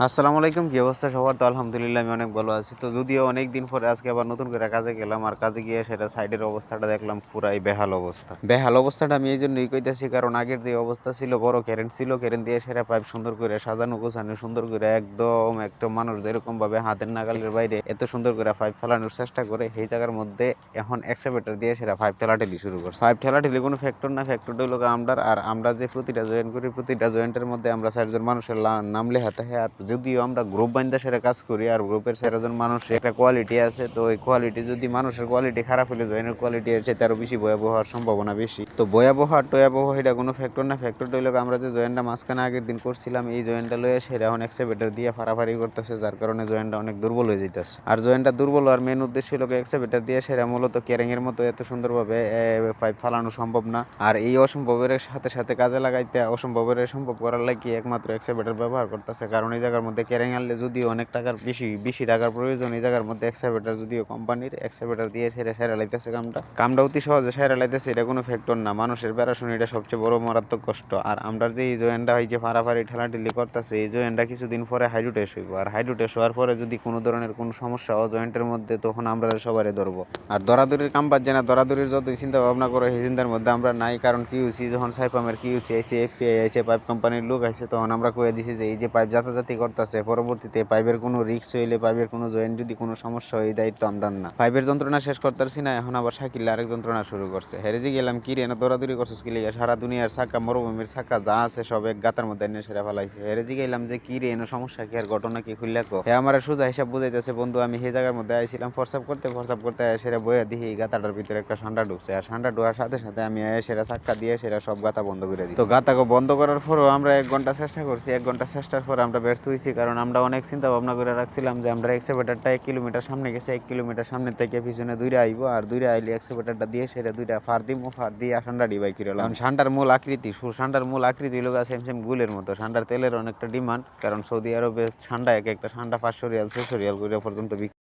আসসালামু আলাইকুম। কি অবস্থা সবার? তো আলহামদুলিল্লাহ আমি অনেক ভালো আছি। তো যদিও অনেক দিন পরে আজকে আবার নতুন করে কাজে গেলাম। আর কাজে গিয়ে সেটা সাইডের অবস্থাটা দেখলাম পুরাই বেহাল অবস্থা। বেহাল অবস্থাটা আমি এইজন্যই কইতাছি কারণ আগের যে অবস্থা ছিল বড় কারেন্ট ছিল, কারেন্ট দিয়ে সেরা পাইপ সুন্দর করে সাজানো গোছানো সুন্দর করে একদম একটা মানুষ যেরকমভাবে হাতের নাগালের বাইরে এত সুন্দর করে পাইপ ফেলানোর চেষ্টা করে সেই জায়গার মধ্যে এখন এক্সকাভেটর দিয়ে সেরা পাইপ ঠেলাঠেলি শুরু করছে। পাইপ ঠেলাঠেলি কোনো ফ্যাক্টর না, ফ্যাক্টরটা হলো আমরার। আর আমরা যে প্রতিটা জয়েন করি প্রতিটা জয়েন্টের মধ্যে আমরা 4 জন মানুষের নাম লেখাতে হয়। আর যদিও আমরা গ্রুপ বান্ধা সেটা কাজ করি আর গ্রুপের 4 জন মানুষের একটা কোয়ালিটি আছে, তো ওই কোয়ালিটি যদি মানুষের কোয়ালিটি খারাপ হলে জয়েনের কোয়ালিটি এর চেয়ে আরো বেশি ভয়াবহ হওয়ার সম্ভাবনা বেশি। তো ভয়াবহ আর টয়াবহ এটা কোনো ফ্যাক্টর না, ফ্যাক্টরটা হইলো আমরা যে জয়েনটা মাঝখানে আগের দিন করছিলাম এই জয়েনটা লয়ে সেটা এখন এক্সকাভেটর দিয়ে ফাড়াফাড়ি করতেছে, যার কারণে জয়েনটা অনেক দুর্বল হয়ে যাইতেছে। আর জয়েনটা দুর্বল হওয়ার মেন উদ্দেশ্য হলো এক্সকাভেটর দিয়ে সেটা মূলত ক্যারিং এর মতো এত সুন্দরভাবে পাইপ ফালানো সম্ভব না। আর এই অসম্ভবের সাথে সাথে কাজে লাগাইতে অসম্ভবের সম্ভব করার লাগি একমাত্র এক্সকাভেটর ব্যবহার করতেছে। কারণ এই জায়গার মধ্যে ক্যারিং আনলে যদিও অনেক টাকার বেশি টাকার প্রয়োজন, এই জায়গার মধ্যে এক্সকাভেটর যদিও কোম্পানির এক্সকাভেটর দিয়ে সেরা লাইতেছে কামটা অতি সহজে সেরা লাইতেছে, এটা কোনো ফ্যাক্টর না। মানুষের বেড়াশুনি এটা সবচেয়ে বড় মারাত্মক কষ্ট। আর আমরা যে এই জয়েনটা হয় যে ফাড়াফাড়ি ঠেলাঠেলি করতেছে এই জয়েনটা কিছুদিন পরে হাইড্রোটেস হইব। আর হাইড্রোটেস হওয়ার পরে যদি কোনো ধরনের কোনো সমস্যা হয় জয়েন্টের মধ্যে তখন আমরা সবারই ধরবো। আর দরাদরির কাম বাদ না, দরাদরির যতই চিন্তা ভাবনা করে সেই চিন্তার মধ্যে আমরা নাই। কারণ কিউসি যখন সাইপামের কিউসি আইসে, এফপিআই আইসে, পাইপ কোম্পানির লোক আইসে, তখন আমরা কয়ে দিছি যে এই যে পাইপ যাতাযাতি করতেছে পরবর্তীতে পাইপের কোনো রিস্ক হইলে পাইপের কোনো জয়েন্ট যদি কোনো সমস্যা হয় এই দায়িত্ব আমরা না। পাইপের যন্ত্রণা শেষ করতেছি না, এখন আবার শাকিল আরেক যন্ত্রণা শুরু করছে। হেরেজি গেলাম কি রে না দৌড়াদৌড়ি করছিস কি লিগা? সারা দুনিয়ার চাকা মরুভূমির চাকা যা আছে সব এক গাতার মধ্যে এনে সেরা ফেলাইছে। হেরেজি গেলাম যে কি রে এনে সমস্যা কি আর ঘটনা কি খুললে কো। হে আমার সোজা হিসাব বুঝাইতেছে বন্ধু আমি সেই জায়গার মধ্যে আইছিলাম ফরসাপ করতে সেরা বইয়া দিই এই গাতাটার ভিতরে একটা ঠান্ডা ঢুকছে। আর ঠান্ডা ঢোকার সাথে সাথে আমি সেরা চাক্কা দিয়ে সেরা সব গাতা বন্ধ করে দিই। তো গাতাকে বন্ধ করার পরও আমরা 1 ঘন্টা চেষ্টা করছি, 1 ঘন্টা চেষ্টার পর আমরা ব্যর্থ হয়েছি। কারণ আমরা অনেক চিন্তা ভাবনা করে রাখছিলাম যে আমরা এক্সকাভেটরটা 1 কিলোমিটার সামনে গেছে, 1 কিলোমিটার সামনে থেকে পিছনে দুইটা আইব আর দুইটা আইলে এক্সকাভেটরটা দিয়ে সেটা দুইটা ফার দিব, ফার দিয়ে ঠান্ডা ডিবাই করে। কারণ ঠান্ডার মূল আকৃতি ঠান্ডার মূল আকৃতি লোক সেম সেম গুলের মতো। ঠান্ডার তেলের অনেকটা ডিমান্ড, কারণ সৌদি আরবে ঠান্ডা এক একটা ঠান্ডা 500 রিয়াল 600 রিয়াল করে পর্যন্ত